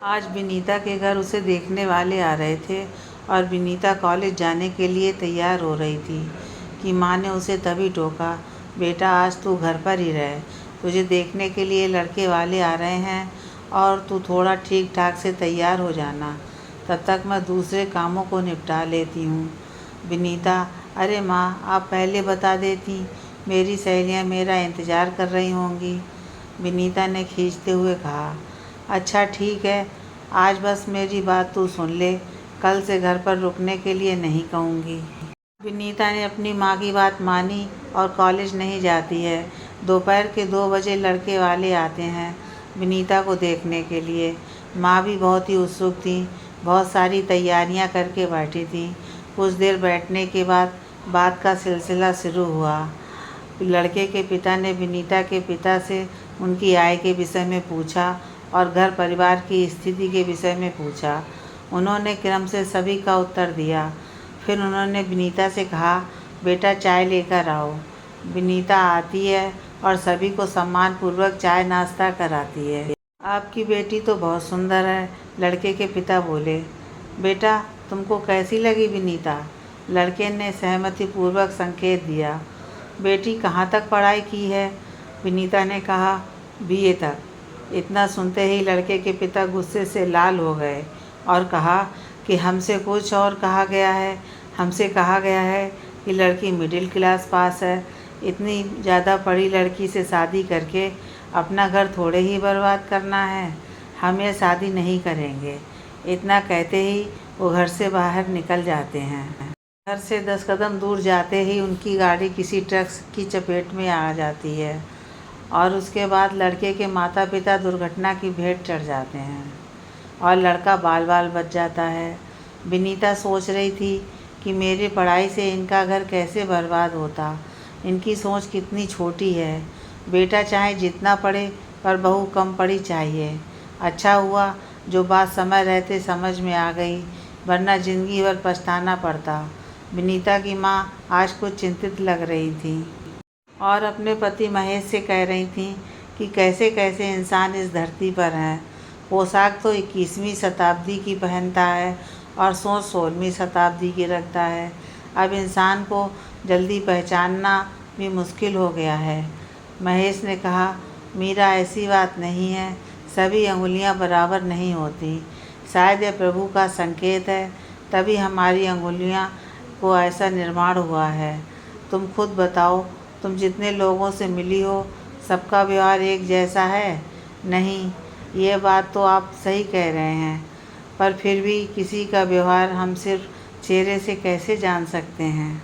आज विनीता के घर उसे देखने वाले आ रहे थे और विनीता कॉलेज जाने के लिए तैयार हो रही थी कि माँ ने उसे तभी टोका, बेटा आज तू घर पर ही रह, तुझे देखने के लिए लड़के वाले आ रहे हैं और तू थोड़ा ठीक ठाक से तैयार हो जाना, तब तक मैं दूसरे कामों को निपटा लेती हूँ। विनीता, अरे माँ आप पहले बता देती, मेरी सहेलियाँ मेरा इंतज़ार कर रही होंगी, विनीता ने खींचते हुए कहा। अच्छा ठीक है, आज बस मेरी बात तू सुन ले, कल से घर पर रुकने के लिए नहीं कहूँगी। विनीता ने अपनी माँ की बात मानी और कॉलेज नहीं जाती है। दोपहर के 2 बजे लड़के वाले आते हैं विनीता को देखने के लिए। माँ भी बहुत ही उत्सुक थी, बहुत सारी तैयारियाँ करके बैठी थी। कुछ देर बैठने के बाद बात का सिलसिला शुरू हुआ। लड़के के पिता ने विनीता के पिता से उनकी आय के विषय में पूछा और घर परिवार की स्थिति के विषय में पूछा। उन्होंने क्रम से सभी का उत्तर दिया। फिर उन्होंने विनीता से कहा, बेटा चाय लेकर आओ। विनीता आती है और सभी को सम्मानपूर्वक चाय नाश्ता कराती है। आपकी बेटी तो बहुत सुंदर है, लड़के के पिता बोले। बेटा तुमको कैसी लगी विनीता? लड़के ने सहमतिपूर्वक संकेत दिया। बेटी कहाँ तक पढ़ाई की है? विनीता ने कहा, बीए तक। इतना सुनते ही लड़के के पिता गुस्से से लाल हो गए और कहा कि हमसे कुछ और कहा गया है, हमसे कहा गया है कि लड़की मिडिल क्लास पास है, इतनी ज़्यादा पढ़ी लड़की से शादी करके अपना घर थोड़े ही बर्बाद करना है, हम ये शादी नहीं करेंगे। इतना कहते ही वो घर से बाहर निकल जाते हैं। घर से 10 कदम दूर जाते ही उनकी गाड़ी किसी ट्रक की चपेट में आ जाती है और उसके बाद लड़के के माता पिता दुर्घटना की भेंट चढ़ जाते हैं और लड़का बाल बाल बच जाता है। विनीता सोच रही थी कि मेरी पढ़ाई से इनका घर कैसे बर्बाद होता, इनकी सोच कितनी छोटी है। बेटा चाहे जितना पढ़े पर बहू कम पढ़ी चाहिए। अच्छा हुआ जो बात समय रहते समझ में आ गई, वरना ज़िंदगी भर पछताना पड़ता। विनीता की माँ आज कुछ चिंतित लग रही थी और अपने पति महेश से कह रही थी कि कैसे कैसे इंसान इस धरती पर हैं। पोशाक तो 21वीं शताब्दी की पहनता है और सोच 16वीं शताब्दी की रखता है। अब इंसान को जल्दी पहचानना भी मुश्किल हो गया है। महेश ने कहा, मीरा ऐसी बात नहीं है, सभी अंगुलियां बराबर नहीं होती। शायद यह प्रभु का संकेत है, तभी हमारी अंगुलियां को ऐसा निर्माण हुआ है। तुम खुद बताओ, तुम जितने लोगों से मिली हो सबका व्यवहार एक जैसा है? नहीं, ये बात तो आप सही कह रहे हैं, पर फिर भी किसी का व्यवहार हम सिर्फ चेहरे से कैसे जान सकते हैं?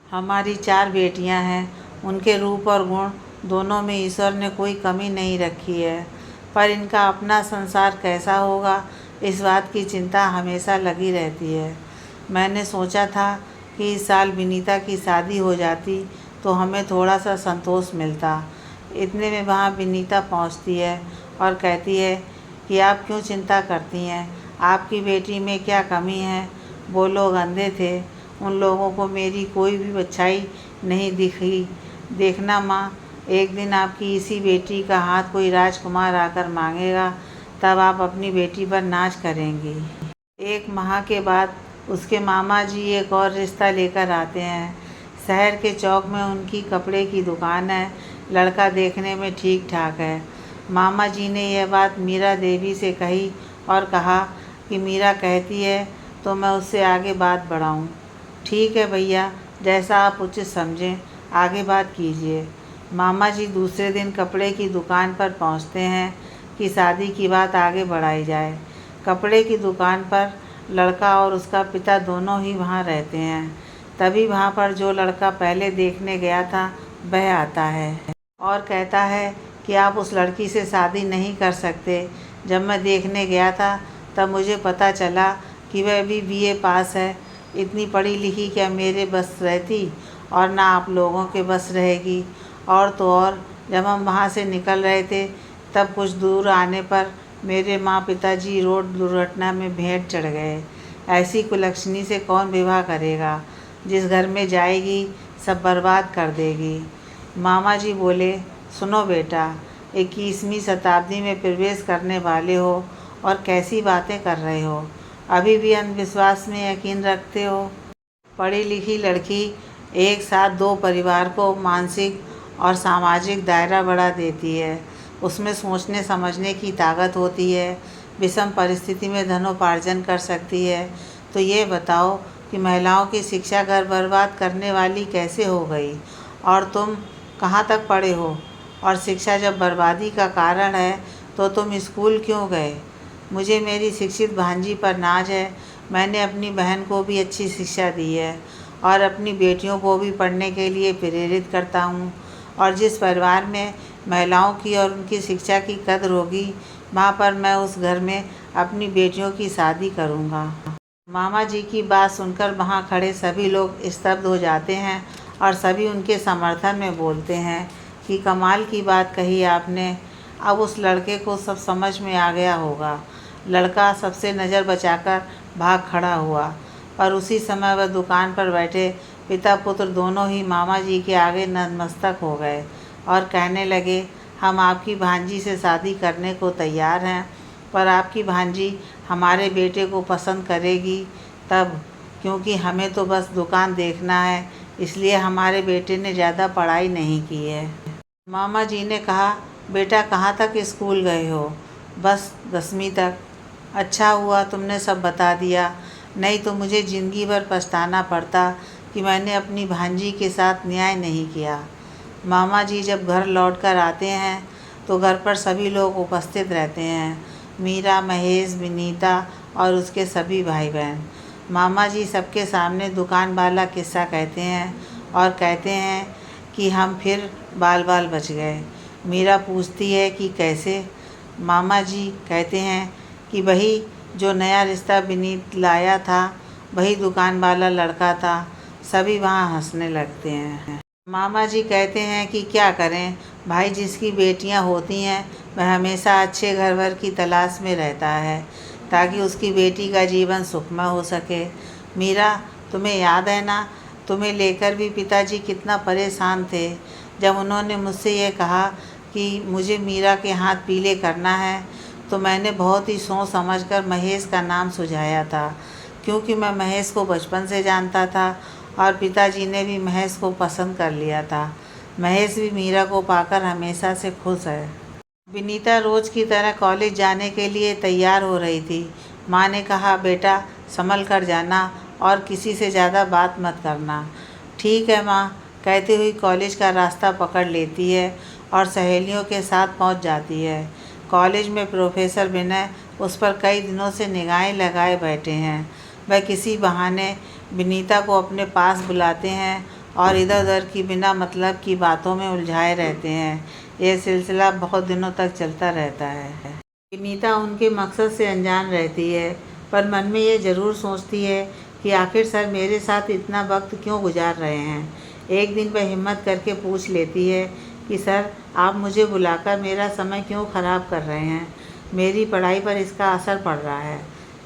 हमारी 4 बेटियां हैं, उनके रूप और गुण दोनों में ईश्वर ने कोई कमी नहीं रखी है, पर इनका अपना संसार कैसा होगा इस बात की चिंता हमेशा लगी रहती है। मैंने सोचा था कि इस साल विनीता की शादी हो जाती तो हमें थोड़ा सा संतोष मिलता। इतने में वहाँ विनीता पहुँचती है और कहती है कि आप क्यों चिंता करती हैं, आपकी बेटी में क्या कमी है? वो लोग अंधे थे, उन लोगों को मेरी कोई भी अच्छाई नहीं दिखी। देखना माँ, एक दिन आपकी इसी बेटी का हाथ कोई राजकुमार आकर मांगेगा, तब आप अपनी बेटी पर नाज करेंगी। 1 माह के बाद उसके मामा जी एक और रिश्ता लेकर आते हैं। शहर के चौक में उनकी कपड़े की दुकान है। लड़का देखने में ठीक ठाक है। मामा जी ने यह बात मीरा देवी से कही और कहा कि मीरा कहती है तो मैं उससे आगे बात बढ़ाऊं। ठीक है भैया, जैसा आप उचित समझें, आगे बात कीजिए। मामा जी दूसरे दिन कपड़े की दुकान पर पहुंचते हैं कि शादी की बात आगे बढ़ाई जाए। कपड़े की दुकान पर लड़का और उसका पिता दोनों ही वहाँ रहते हैं। तभी वहाँ पर जो लड़का पहले देखने गया था वह आता है और कहता है कि आप उस लड़की से शादी नहीं कर सकते। जब मैं देखने गया था तब मुझे पता चला कि वह भी बीए पास है। इतनी पढ़ी लिखी क्या मेरे बस रहती और ना आप लोगों के बस रहेगी। और तो और जब हम वहाँ से निकल रहे थे तब कुछ दूर आने पर मेरे माँ पिताजी रोड दुर्घटना में भेंट चढ़ गए। ऐसी कुलक्षणी से कौन विवाह करेगा? जिस घर में जाएगी सब बर्बाद कर देगी। मामा जी बोले, सुनो बेटा, 21वीं शताब्दी में प्रवेश करने वाले हो और कैसी बातें कर रहे हो? अभी भी अंधविश्वास में यकीन रखते हो? पढ़ी लिखी लड़की एक साथ दो परिवार को मानसिक और सामाजिक दायरा बढ़ा देती है। उसमें सोचने समझने की ताकत होती है, विषम परिस्थिति में धनोपार्जन कर सकती है। तो ये बताओ कि महिलाओं की शिक्षा घर बर्बाद करने वाली कैसे हो गई? और तुम कहाँ तक पढ़े हो? और शिक्षा जब बर्बादी का कारण है तो तुम स्कूल क्यों गए? मुझे मेरी शिक्षित भांजी पर नाज है। मैंने अपनी बहन को भी अच्छी शिक्षा दी है और अपनी बेटियों को भी पढ़ने के लिए प्रेरित करता हूँ। और जिस परिवार में महिलाओं की और उनकी शिक्षा की कद्र होगी, वहाँ पर मैं उस घर में अपनी बेटियों की शादी करूँगा। मामा जी की बात सुनकर वहाँ खड़े सभी लोग स्तब्ध हो जाते हैं और सभी उनके समर्थन में बोलते हैं कि कमाल की बात कही आपने। अब उस लड़के को सब समझ में आ गया होगा। लड़का सबसे नज़र बचाकर भाग खड़ा हुआ, पर उसी समय वह दुकान पर बैठे पिता पुत्र दोनों ही मामा जी के आगे नतमस्तक हो गए और कहने लगे, हम आपकी भांजी से शादी करने को तैयार हैं, पर आपकी भांजी हमारे बेटे को पसंद करेगी तब, क्योंकि हमें तो बस दुकान देखना है, इसलिए हमारे बेटे ने ज़्यादा पढ़ाई नहीं की है। मामा जी ने कहा, बेटा कहाँ तक स्कूल गए हो? बस 10वीं तक। अच्छा हुआ तुमने सब बता दिया, नहीं तो मुझे ज़िंदगी भर पछताना पड़ता कि मैंने अपनी भांजी के साथ न्याय नहीं किया। मामा जी जब घर लौटकर आते हैं तो घर पर सभी लोग उपस्थित रहते हैं, मीरा, महेश, विनीता और उसके सभी भाई बहन। मामा जी सबके सामने दुकान वाला किस्सा कहते हैं और कहते हैं कि हम फिर बाल बाल बच गए। मीरा पूछती है कि कैसे? मामा जी कहते हैं कि वही जो नया रिश्ता विनीत लाया था, वही दुकान वाला लड़का था। सभी वहाँ हंसने लगते हैं। मामा जी कहते हैं कि क्या करें भाई, जिसकी बेटियाँ होती हैं वह हमेशा अच्छे घर वर की तलाश में रहता है ताकि उसकी बेटी का जीवन सुखमय हो सके। मीरा, तुम्हें याद है ना, तुम्हें लेकर भी पिताजी कितना परेशान थे जब उन्होंने मुझसे ये कहा कि मुझे मीरा के हाथ पीले करना है, तो मैंने बहुत ही सोच समझकर महेश का नाम सुझाया था, क्योंकि मैं महेश को बचपन से जानता था और पिताजी ने भी महेश को पसंद कर लिया था। महेश भी मीरा को पाकर हमेशा से खुश है। विनीता रोज़ की तरह कॉलेज जाने के लिए तैयार हो रही थी। माँ ने कहा, बेटा संभल कर जाना और किसी से ज़्यादा बात मत करना। ठीक है माँ, कहते हुए कॉलेज का रास्ता पकड़ लेती है और सहेलियों के साथ पहुँच जाती है। कॉलेज में प्रोफेसर विनय उस पर कई दिनों से निगाहें लगाए बैठे हैं। वह किसी बहाने विनीता को अपने पास बुलाते हैं और इधर उधर की बिना मतलब की बातों में उलझाए रहते हैं। यह सिलसिला बहुत दिनों तक चलता रहता है। विनीता उनके मकसद से अनजान रहती है, पर मन में ये ज़रूर सोचती है कि आखिर सर मेरे साथ इतना वक्त क्यों गुजार रहे हैं। एक दिन वह हिम्मत करके पूछ लेती है कि सर आप मुझे बुलाकर मेरा समय क्यों ख़राब कर रहे हैं? मेरी पढ़ाई पर इसका असर पड़ रहा है।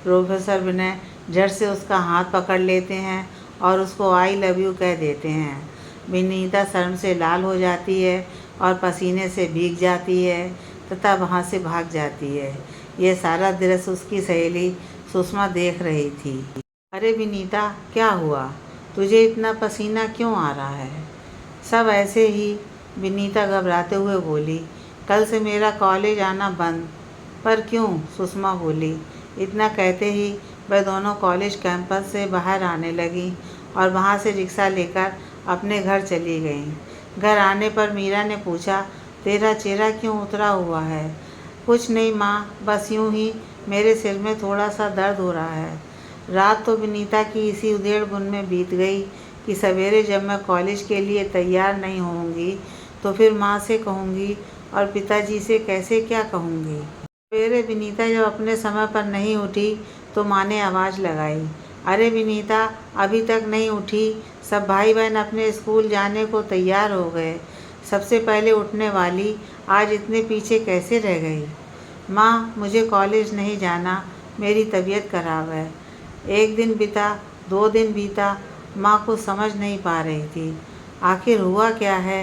प्रोफेसर विनय झट से उसका हाथ पकड़ लेते हैं और उसको आई लव यू कह देते हैं। विनीता शर्म से लाल हो जाती है और पसीने से भीग जाती है तथा वहाँ से भाग जाती है। यह सारा दृश्य उसकी सहेली सुषमा देख रही थी। अरे विनीता, क्या हुआ? तुझे इतना पसीना क्यों आ रहा है? सब ऐसे ही, विनीता घबराते हुए बोली। कल से मेरा कॉलेज आना बंद। पर क्यों? सुषमा बोली। इतना कहते ही वह दोनों कॉलेज कैंपस से बाहर आने लगी और वहाँ से रिक्शा लेकर अपने घर चली गईं। घर आने पर मीरा ने पूछा, तेरा चेहरा क्यों उतरा हुआ है? कुछ नहीं माँ, बस यूँ ही मेरे सिर में थोड़ा सा दर्द हो रहा है। रात तो विनीता की इसी उधेड़-बुन में बीत गई कि सवेरे जब मैं कॉलेज के लिए तैयार नहीं होऊंगी तो फिर माँ से कहूँगी और पिताजी से कैसे क्या कहूँगी। सवेरे विनीता जब अपने समय पर नहीं उठी तो माँ ने आवाज़ लगाई, अरे विनीता, अभी तक नहीं उठी? सब भाई बहन अपने स्कूल जाने को तैयार हो गए, सबसे पहले उठने वाली आज इतने पीछे कैसे रह गई? माँ, मुझे कॉलेज नहीं जाना, मेरी तबीयत खराब है। एक दिन बीता, 2 दिन बीता, माँ कुछ समझ नहीं पा रही थी। आखिर हुआ क्या है?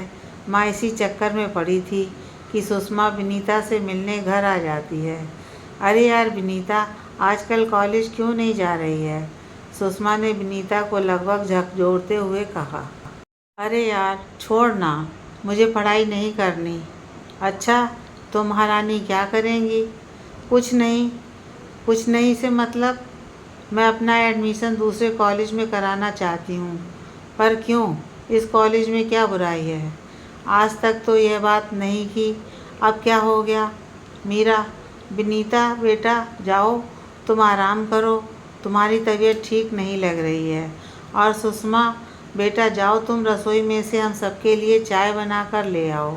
माँ इसी चक्कर में पड़ी थी कि सुषमा विनीता से मिलने घर आ जाती है। अरे यार विनीता, आजकल कॉलेज क्यों नहीं जा रही है? सुषमा ने विनीता को लगभग झकझोरते हुए कहा। अरे यार छोड़ ना, मुझे पढ़ाई नहीं करनी। अच्छा, तो महारानी क्या करेंगी? कुछ नहीं। कुछ नहीं से मतलब? मैं अपना एडमिशन दूसरे कॉलेज में कराना चाहती हूँ। पर क्यों? इस कॉलेज में क्या बुराई है? आज तक तो यह बात नहीं की, अब क्या हो गया? मीरा, विनीता बेटा जाओ, तुम आराम करो, तुम्हारी तबीयत ठीक नहीं लग रही है। और सुषमा बेटा जाओ, तुम रसोई में से हम सबके लिए चाय बना कर ले आओ।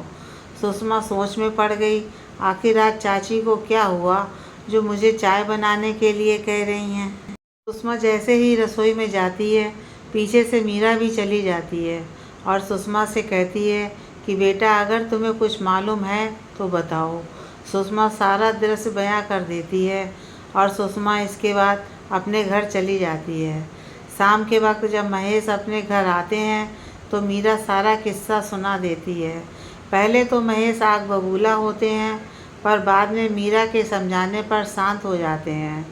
सुषमा सोच में पड़ गई, आखिर आज चाची को क्या हुआ जो मुझे चाय बनाने के लिए कह रही हैं। सुषमा जैसे ही रसोई में जाती है, पीछे से मीरा भी चली जाती है और सुषमा से कहती है कि बेटा अगर तुम्हें कुछ मालूम है तो बताओ। सुषमा सारा दृश्य बयां कर देती है और सुषमा इसके बाद अपने घर चली जाती है। शाम के वक्त जब महेश अपने घर आते हैं तो मीरा सारा किस्सा सुना देती है। पहले तो महेश आग बबूला होते हैं, पर बाद में मीरा के समझाने पर शांत हो जाते हैं।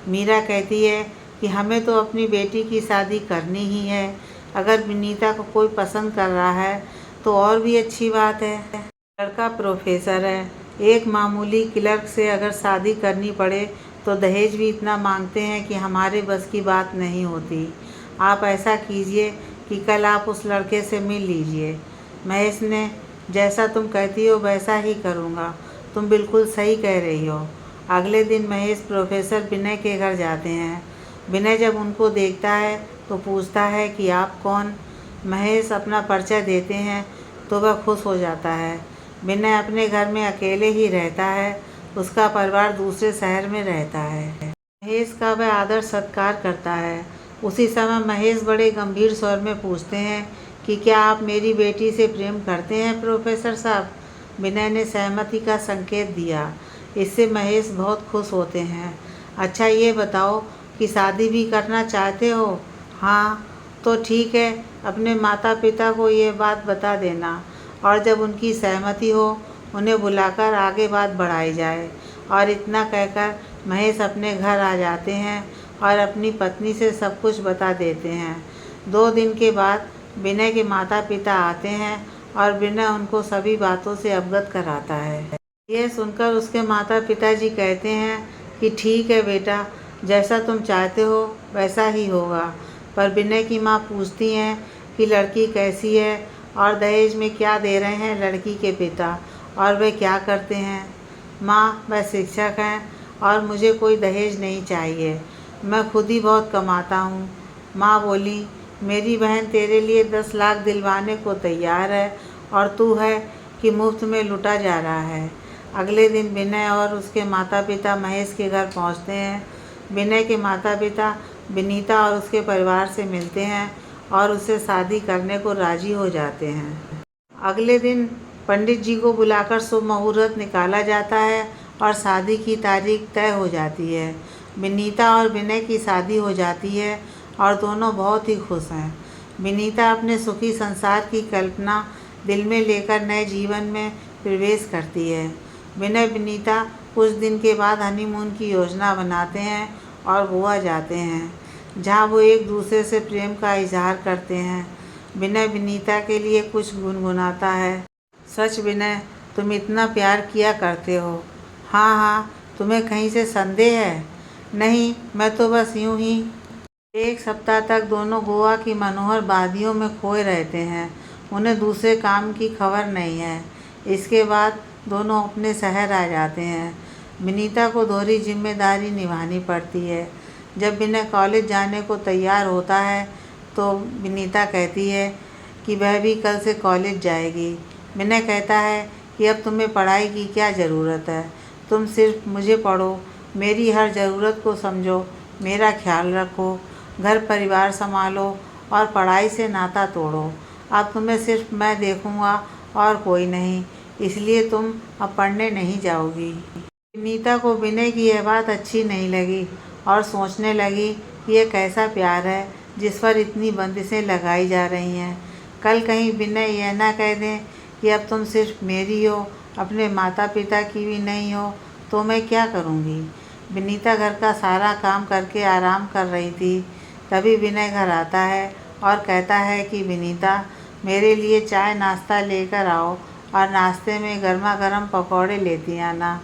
मीरा कहती है कि हमें तो अपनी बेटी की शादी करनी ही है। अगर विनीता को कोई पसंद कर रहा है तो और भी अच्छी बात है। लड़का प्रोफेसर है, एक मामूली क्लर्क से अगर शादी करनी पड़े तो दहेज भी इतना मांगते हैं कि हमारे बस की बात नहीं होती। आप ऐसा कीजिए कि कल आप उस लड़के से मिल लीजिए। महेश ने, जैसा तुम कहती हो वैसा ही करूँगा, तुम बिल्कुल सही कह रही हो। अगले दिन महेश प्रोफेसर विनय के घर जाते हैं। विनय जब उनको देखता है तो पूछता है कि आप कौन? महेश अपना परिचय देते हैं तो वह खुश हो जाता है। विनय अपने घर में अकेले ही रहता है, उसका परिवार दूसरे शहर में रहता है। महेश का वह आदर सत्कार करता है। उसी समय महेश बड़े गंभीर स्वर में पूछते हैं कि क्या आप मेरी बेटी से प्रेम करते हैं प्रोफेसर साहब? विनय ने सहमति का संकेत दिया। इससे महेश बहुत खुश होते हैं। अच्छा ये बताओ कि शादी भी करना चाहते हो? हाँ, तो ठीक है, अपने माता पिता को ये बात बता देना और जब उनकी सहमति हो उन्हें बुलाकर आगे बात बढ़ाई जाए। और इतना कहकर महेश अपने घर आ जाते हैं और अपनी पत्नी से सब कुछ बता देते हैं। 2 दिन के बाद विनय के माता पिता आते हैं और विनय उनको सभी बातों से अवगत कराता है। यह सुनकर उसके माता पिताजी कहते हैं कि ठीक है बेटा, जैसा तुम चाहते हो वैसा ही होगा। पर विनय की माँ पूछती हैं कि लड़की कैसी है और दहेज में क्या दे रहे हैं लड़की के पिता और वे क्या करते हैं। माँ, वह शिक्षक हैं और मुझे कोई दहेज नहीं चाहिए, मैं खुद ही बहुत कमाता हूँ। माँ बोली, मेरी बहन तेरे लिए 10 लाख दिलवाने को तैयार है और तू है कि मुफ्त में लुटा जा रहा है। अगले दिन विनय और उसके माता पिता महेश के घर पहुँचते हैं। विनय के माता पिता विनीता और उसके परिवार से मिलते हैं और उससे शादी करने को राजी हो जाते हैं। अगले दिन पंडित जी को बुलाकर शुभ मुहूर्त निकाला जाता है और शादी की तारीख तय हो जाती है। विनीता और विनय की शादी हो जाती है और दोनों बहुत ही खुश हैं। विनीता अपने सुखी संसार की कल्पना दिल में लेकर नए जीवन में प्रवेश करती है। विनय विनीता कुछ दिन के बाद हनीमून की योजना बनाते हैं और गोवा जाते हैं, जहाँ वो एक दूसरे से प्रेम का इजहार करते हैं। विनय विनीता के लिए कुछ गुनगुनाता है। सच विनय, तुम इतना प्यार किया करते हो। हाँ हाँ, तुम्हें कहीं से संदेह है? नहीं, मैं तो बस यूं ही। 1 सप्ताह तक दोनों गोवा की मनोहर वादियों में खोए रहते हैं। उन्हें दूसरे काम की खबर नहीं है। इसके बाद दोनों अपने शहर आ जाते हैं। विनीता को दोहरी जिम्मेदारी निभानी पड़ती है। जब विनय कॉलेज जाने को तैयार होता है तो विनीता कहती है कि वह भी कल से कॉलेज जाएगी। विनय कहता है कि अब तुम्हें पढ़ाई की क्या ज़रूरत है, तुम सिर्फ मुझे पढ़ो, मेरी हर ज़रूरत को समझो, मेरा ख्याल रखो, घर परिवार संभालो और पढ़ाई से नाता तोड़ो। अब तुम्हें सिर्फ मैं देखूँगा और कोई नहीं, इसलिए तुम अब पढ़ने नहीं जाओगी। विनीता को विनय की यह बात अच्छी नहीं लगी और सोचने लगी कि यह कैसा प्यार है जिस पर इतनी बंदिशें लगाई जा रही हैं। कल कहीं विनय यह ना कह दें कि अब तुम सिर्फ मेरी हो, अपने माता पिता की भी नहीं हो, तो मैं क्या करूँगी। विनीता घर का सारा काम करके आराम कर रही थी। तभी विनय घर आता है और कहता है कि विनीता, मेरे लिए चाय नाश्ता लेकर आओ और नाश्ते में गर्मा गर्म पकौड़े लेती आना।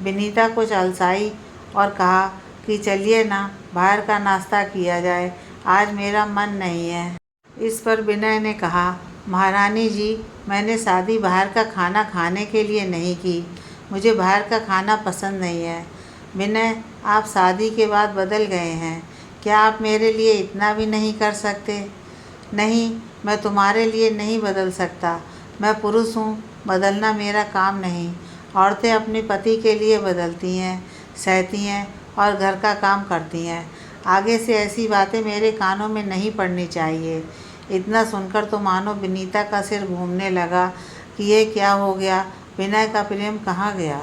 विनीता कुछ अलसाई और कहा कि चलिए ना, बाहर का नाश्ता किया जाए, आज मेरा मन नहीं है। इस पर विनय ने कहा, महारानी जी, मैंने शादी बाहर का खाना खाने के लिए नहीं की, मुझे बाहर का खाना पसंद नहीं है। विनय, आप शादी के बाद बदल गए हैं, क्या आप मेरे लिए इतना भी नहीं कर सकते। नहीं, मैं तुम्हारे लिए नहीं बदल सकता, मैं पुरुष हूँ, बदलना मेरा काम नहीं। औरतें अपने पति के लिए बदलती हैं, सहती हैं और घर का काम करती हैं। आगे से ऐसी बातें मेरे कानों में नहीं पड़नी चाहिए। इतना सुनकर तो मानो विनीता का सिर घूमने लगा कि ये क्या हो गया, विनय का प्रेम कहाँ गया।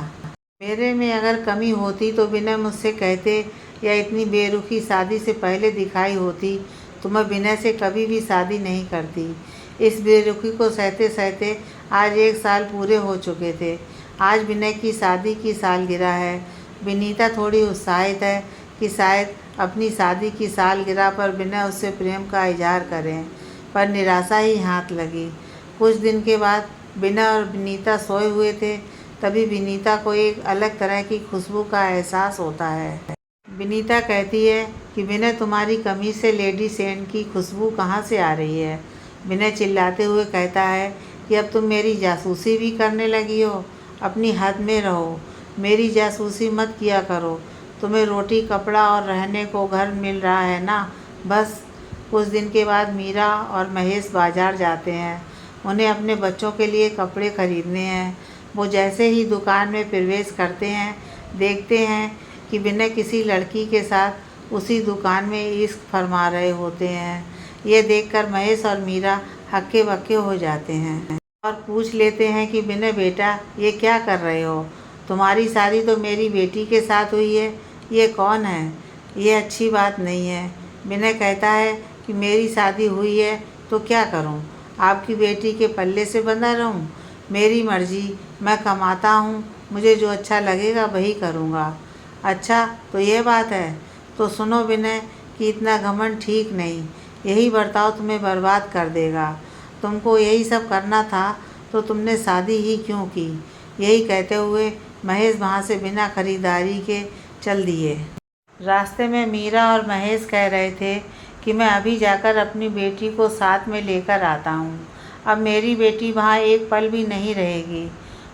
मेरे में अगर कमी होती तो विनय मुझसे कहते, या इतनी बेरुखी शादी से पहले दिखाई होती तो मैं विनय से कभी भी शादी नहीं करती। इस बेरुखी को सहते सहते आज 1 साल पूरे हो चुके थे। आज विनय की शादी की सालगिरह है। विनीता थोड़ी उत्साहित है कि शायद अपनी शादी की सालगिरह पर विनय उससे प्रेम का इजहार करें, पर निराशा ही हाथ लगी। कुछ दिन के बाद विनय और विनीता सोए हुए थे, तभी विनीता को एक अलग तरह की खुशबू का एहसास होता है। विनीता कहती है कि विनय, तुम्हारी कमीज से लेडी सेंट की खुशबू कहाँ से आ रही है। विनय चिल्लाते हुए कहता है कि अब तुम मेरी जासूसी भी करने लगी हो, अपनी हद में रहो, मेरी जासूसी मत किया करो। तुम्हें रोटी कपड़ा और रहने को घर मिल रहा है ना, बस। कुछ दिन के बाद मीरा और महेश बाजार जाते हैं, उन्हें अपने बच्चों के लिए कपड़े खरीदने हैं। वो जैसे ही दुकान में प्रवेश करते हैं, देखते हैं कि विनय किसी लड़की के साथ उसी दुकान में इश्क फरमा रहे होते हैं। ये देखकर महेश और मीरा हक्के बक्के हो जाते हैं और पूछ लेते हैं कि विनय बेटा, ये क्या कर रहे हो, तुम्हारी शादी तो मेरी बेटी के साथ हुई है, ये कौन है, ये अच्छी बात नहीं है। विनय कहता है कि मेरी शादी हुई है तो क्या करूं, आपकी बेटी के पल्ले से बंधा रहूं, मेरी मर्जी, मैं कमाता हूं, मुझे जो अच्छा लगेगा वही करूंगा। अच्छा, तो ये बात है, तो सुनो विनय कि इतना घमंड ठीक नहीं, यही बर्ताव तुम्हें बर्बाद कर देगा। तुमको यही सब करना था तो तुमने शादी ही क्यों की। यही कहते हुए महेश वहाँ से बिना खरीदारी के चल दिए। रास्ते में मीरा और महेश कह रहे थे कि मैं अभी जाकर अपनी बेटी को साथ में लेकर आता हूँ, अब मेरी बेटी वहाँ एक पल भी नहीं रहेगी।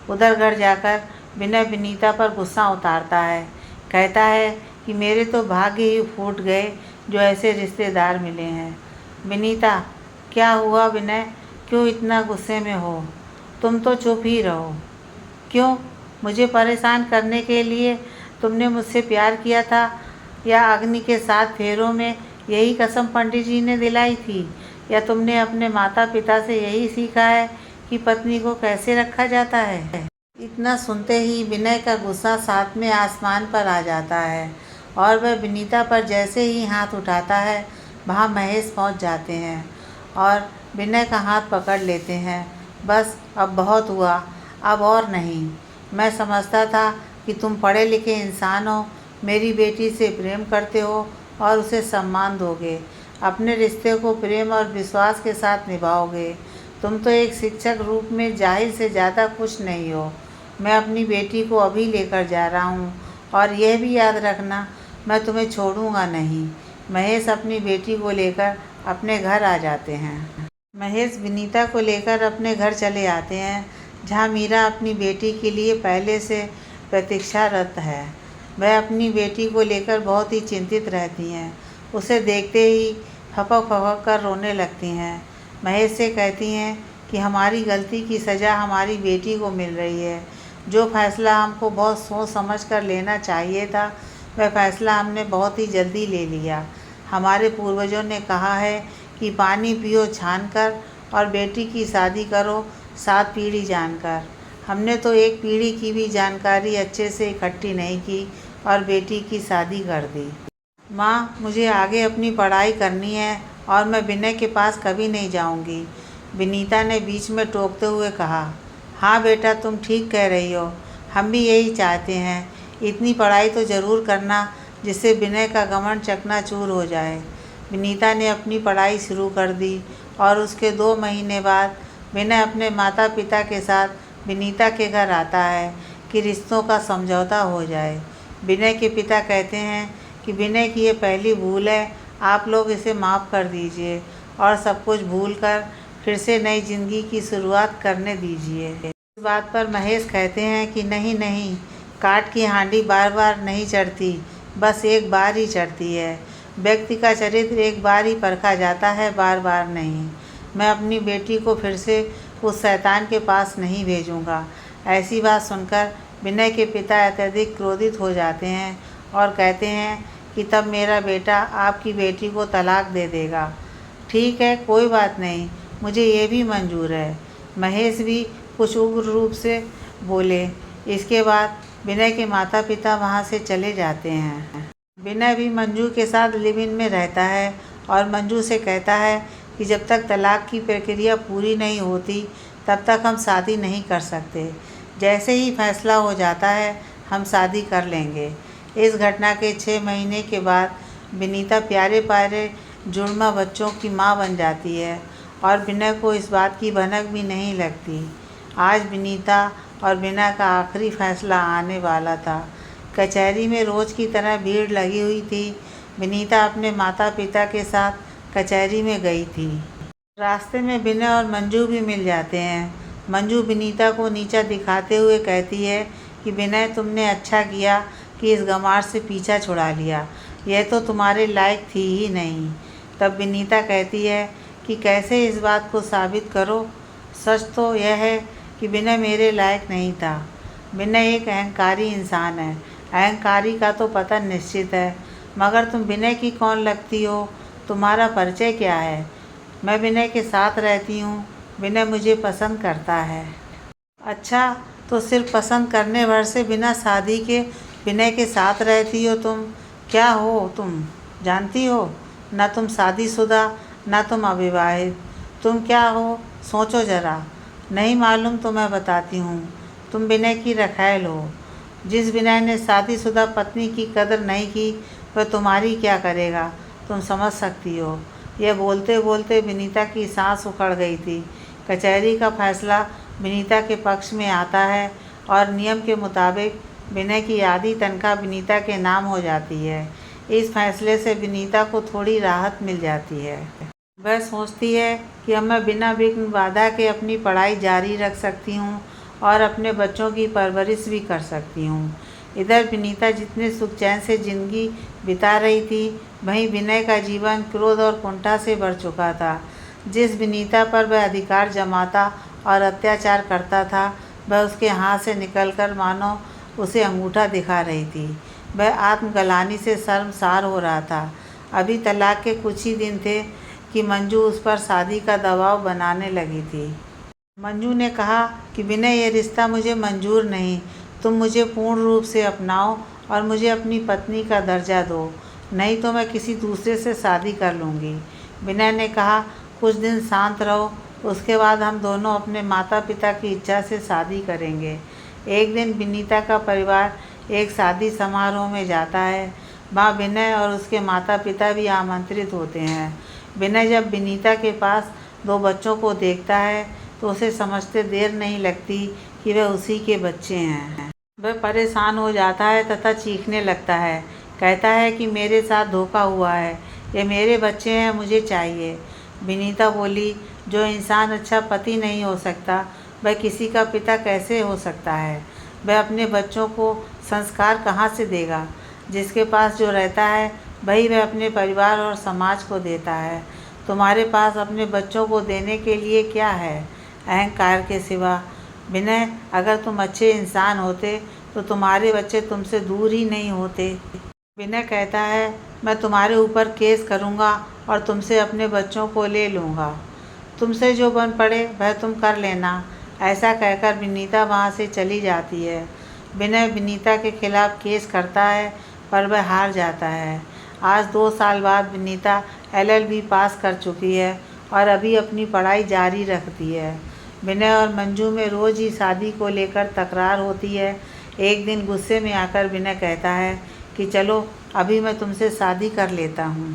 उधर घर जाकर विनय विनीता पर गुस्सा उतारता है, कहता है कि मेरे तो भाग्य ही फूट गए जो ऐसे रिश्तेदार मिले हैं। विनीता, क्या हुआ विनय, क्यों इतना गुस्से में हो, तुम तो चुप ही रहो। क्यों, मुझे परेशान करने के लिए तुमने मुझसे प्यार किया था, या अग्नि के 7 फेरों में यही कसम पंडित जी ने दिलाई थी, या तुमने अपने माता पिता से यही सीखा है कि पत्नी को कैसे रखा जाता है। इतना सुनते ही विनय का गुस्सा 7वें आसमान पर आ जाता है और वह विनीता पर जैसे ही हाथ उठाता है, वहाँ महेश पहुँच जाते हैं और विनय का हाथ पकड़ लेते हैं। बस, अब बहुत हुआ, अब और नहीं। मैं समझता था कि तुम पढ़े लिखे इंसान हो, मेरी बेटी से प्रेम करते हो और उसे सम्मान दोगे, अपने रिश्ते को प्रेम और विश्वास के साथ निभाओगे। तुम तो एक शिक्षक रूप में जाहिर से ज़्यादा कुछ नहीं हो। मैं अपनी बेटी को अभी लेकर जा रहा हूँ और यह भी याद रखना, मैं तुम्हें छोड़ूंगा नहीं। महेश अपनी बेटी को लेकर अपने घर आ जाते हैं। महेश विनीता को लेकर अपने घर चले आते हैं, जहाँ मीरा अपनी बेटी के लिए पहले से प्रतीक्षारत है। वह अपनी बेटी को लेकर बहुत ही चिंतित रहती हैं। उसे देखते ही फपक फपक कर रोने लगती हैं। महेश से कहती हैं कि हमारी गलती की सज़ा हमारी बेटी को मिल रही है। जो फैसला हमको बहुत सोच समझ कर लेना चाहिए था, वह फैसला हमने बहुत ही जल्दी ले लिया। हमारे पूर्वजों ने कहा है कि पानी पियो छान कर और बेटी की शादी करो 7 पीढ़ी जानकर। हमने तो एक पीढ़ी की भी जानकारी अच्छे से इकट्ठी नहीं की और बेटी की शादी कर दी। माँ, मुझे आगे अपनी पढ़ाई करनी है और मैं विनय के पास कभी नहीं जाऊंगी, विनीता ने बीच में टोकते हुए कहा। हाँ बेटा, तुम ठीक कह रही हो, हम भी यही चाहते हैं। इतनी पढ़ाई तो ज़रूर करना जिससे विनय का घमंड चकनाचूर हो जाए। विनीता ने अपनी पढ़ाई शुरू कर दी और उसके 2 महीने बाद विनय अपने माता पिता के साथ विनीता के घर आता है कि रिश्तों का समझौता हो जाए। विनय के पिता कहते हैं कि विनय की ये पहली भूल है, आप लोग इसे माफ़ कर दीजिए और सब कुछ भूलकर फिर से नई ज़िंदगी की शुरुआत करने दीजिए। इस बात पर महेश कहते हैं कि नहीं नहीं, काठ की हांडी बार बार नहीं चढ़ती, बस एक बार ही चढ़ती है। व्यक्ति का चरित्र एक बार ही परखा जाता है, बार बार नहीं। मैं अपनी बेटी को फिर से उस शैतान के पास नहीं भेजूँगा। ऐसी बात सुनकर विनय के पिता अत्यधिक क्रोधित हो जाते हैं और कहते हैं कि तब मेरा बेटा आपकी बेटी को तलाक दे देगा। ठीक है, कोई बात नहीं, मुझे ये भी मंजूर है। महेश भी कुछ उग्र रूप से बोले। इसके बाद विनय के माता पिता वहाँ से चले जाते हैं। विनय भी मंजू के साथ लिव इन में रहता है और मंजू से कहता है कि जब तक तलाक की प्रक्रिया पूरी नहीं होती तब तक हम शादी नहीं कर सकते। जैसे ही फैसला हो जाता है हम शादी कर लेंगे। इस घटना के 6 महीने के बाद विनीता प्यारे प्यारे जुड़वा बच्चों की माँ बन जाती है और विनय को इस बात की भनक भी नहीं लगती। आज विनीता और विनय का आखिरी फैसला आने वाला था। कचहरी में रोज़ की तरह भीड़ लगी हुई थी। विनीता अपने माता पिता के साथ कचहरी में गई थी। रास्ते में विनय और मंजू भी मिल जाते हैं। मंजू विनीता को नीचा दिखाते हुए कहती है कि विनय, तुमने अच्छा किया कि इस गंवार से पीछा छुड़ा लिया, यह तो तुम्हारे लायक थी ही नहीं। तब विनीता कहती है कि कैसे इस बात को साबित करो। सच तो यह है कि विनय मेरे लायक नहीं था। विनय एक अहंकारी इंसान है। अहंकारी का तो पता निश्चित है, मगर तुम विनय की कौन लगती हो? तुम्हारा परिचय क्या है? मैं विनय के साथ रहती हूँ। विनय मुझे पसंद करता है। अच्छा, तो सिर्फ पसंद करने भर से बिना शादी के विनय के साथ रहती हो तुम? क्या हो तुम? जानती हो ना, तुम शादीशुदा ना तुम अविवाहित। तुम क्या हो? सोचो ज़रा। नहीं मालूम तो मैं बताती हूँ। तुम विनय की रखैल हो। जिस विनय ने शादीशुदा पत्नी की कदर नहीं की वह तुम्हारी क्या करेगा, तुम समझ सकती हो। यह बोलते बोलते विनीता की सांस उखड़ गई थी। कचहरी का फैसला विनीता के पक्ष में आता है और नियम के मुताबिक विनय की आधी तनख्वाह विनीता के नाम हो जाती है। इस फैसले से विनीता को थोड़ी राहत मिल जाती है। वह सोचती है कि अब मैं बिना विघ्न बाधा के अपनी पढ़ाई जारी रख सकती हूँ और अपने बच्चों की परवरिश भी कर सकती हूँ। इधर विनीता जितने सुख चैन से जिंदगी बिता रही थी, वहीं विनय का जीवन क्रोध और कुंठा से भर चुका था। जिस विनीता पर वह अधिकार जमाता और अत्याचार करता था, वह उसके हाथ से निकलकर मानो उसे अंगूठा दिखा रही थी। वह आत्मग्लानि से शर्मसार हो रहा था। अभी तलाक के कुछ ही दिन थे कि मंजू उस पर शादी का दबाव बनाने लगी थी। मंजू ने कहा कि विनय, ये रिश्ता मुझे मंजूर नहीं। तुम मुझे पूर्ण रूप से अपनाओ और मुझे अपनी पत्नी का दर्जा दो, नहीं तो मैं किसी दूसरे से शादी कर लूँगी। विनय ने कहा, कुछ दिन शांत रहो, उसके बाद हम दोनों अपने माता पिता की इच्छा से शादी करेंगे। एक दिन विनीता का परिवार एक शादी समारोह में जाता है। वहाँ विनय और उसके माता पिता भी आमंत्रित होते हैं। विनय जब विनीता के पास 2 बच्चों को देखता है तो उसे समझते देर नहीं लगती कि वह उसी के बच्चे हैं। वह परेशान हो जाता है तथा चीखने लगता है। कहता है कि मेरे साथ धोखा हुआ है, ये मेरे बच्चे हैं, मुझे चाहिए। विनीता बोली, जो इंसान अच्छा पति नहीं हो सकता वह किसी का पिता कैसे हो सकता है? वह अपने बच्चों को संस्कार कहाँ से देगा? जिसके पास जो रहता है वही वह अपने परिवार और समाज को देता है। तुम्हारे पास अपने बच्चों को देने के लिए क्या है अहंकार के सिवा? विनय, अगर तुम अच्छे इंसान होते तो तुम्हारे बच्चे तुमसे दूर ही नहीं होते। विनय कहता है, मैं तुम्हारे ऊपर केस करूँगा और तुमसे अपने बच्चों को ले लूँगा। तुमसे जो बन पड़े वह तुम कर लेना। ऐसा कहकर विनीता वहाँ से चली जाती है। विनय विनीता के खिलाफ केस करता है पर वह हार जाता है। आज 2 साल बाद विनीता LLB पास कर चुकी है और अभी अपनी पढ़ाई जारी रखती है। विनय और मंजू में रोज़ ही शादी को लेकर तकरार होती है। एक दिन गुस्से में आकर विनय कहता है कि चलो अभी मैं तुमसे शादी कर लेता हूँ।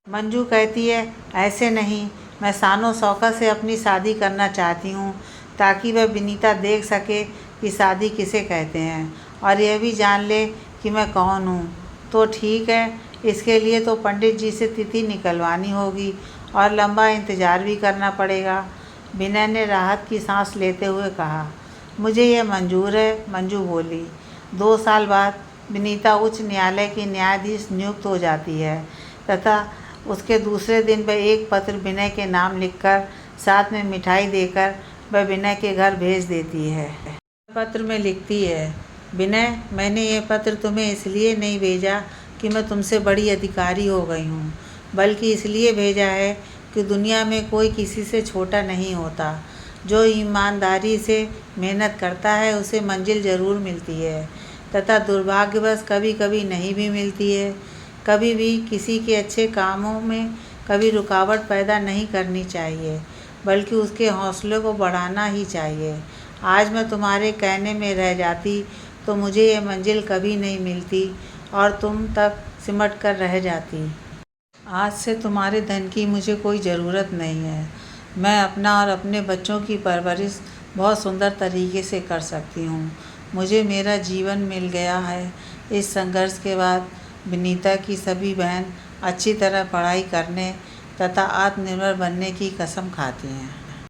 मंजू कहती है ऐसे नहीं, मैं शानो शौकत से अपनी शादी करना चाहती हूँ ताकि वह विनीता देख सके कि शादी किसे कहते हैं और यह भी जान ले कि मैं कौन हूँ। तो ठीक है, इसके लिए तो पंडित जी से तिथि निकलवानी होगी और लंबा इंतज़ार भी करना पड़ेगा। विनय ने राहत की सांस लेते हुए कहा, मुझे यह मंजूर है। मंजू बोली। 2 साल बाद विनीता उच्च न्यायालय की न्यायाधीश नियुक्त हो जाती है तथा उसके दूसरे दिन वह एक पत्र विनय के नाम लिखकर साथ में मिठाई देकर वह विनय के घर भेज देती है। पत्र में लिखती है, विनय, मैंने ये पत्र तुम्हें इसलिए नहीं भेजा कि मैं तुमसे बड़ी अधिकारी हो गई हूँ, बल्कि इसलिए भेजा है कि दुनिया में कोई किसी से छोटा नहीं होता। जो ईमानदारी से मेहनत करता है उसे मंजिल ज़रूर मिलती है तथा दुर्भाग्यवश कभी कभी नहीं भी मिलती है। कभी भी किसी के अच्छे कामों में कभी रुकावट पैदा नहीं करनी चाहिए, बल्कि उसके हौसले को बढ़ाना ही चाहिए। आज मैं तुम्हारे कहने में रह जाती तो मुझे ये मंजिल कभी नहीं मिलती और तुम तक सिमट कर रह जाती। आज से तुम्हारे धन की मुझे कोई ज़रूरत नहीं है। मैं अपना और अपने बच्चों की परवरिश बहुत सुंदर तरीके से कर सकती हूँ। मुझे मेरा जीवन मिल गया है। इस संघर्ष के बाद विनीता की सभी बहन अच्छी तरह पढ़ाई करने तथा आत्मनिर्भर बनने की कसम खाती हैं।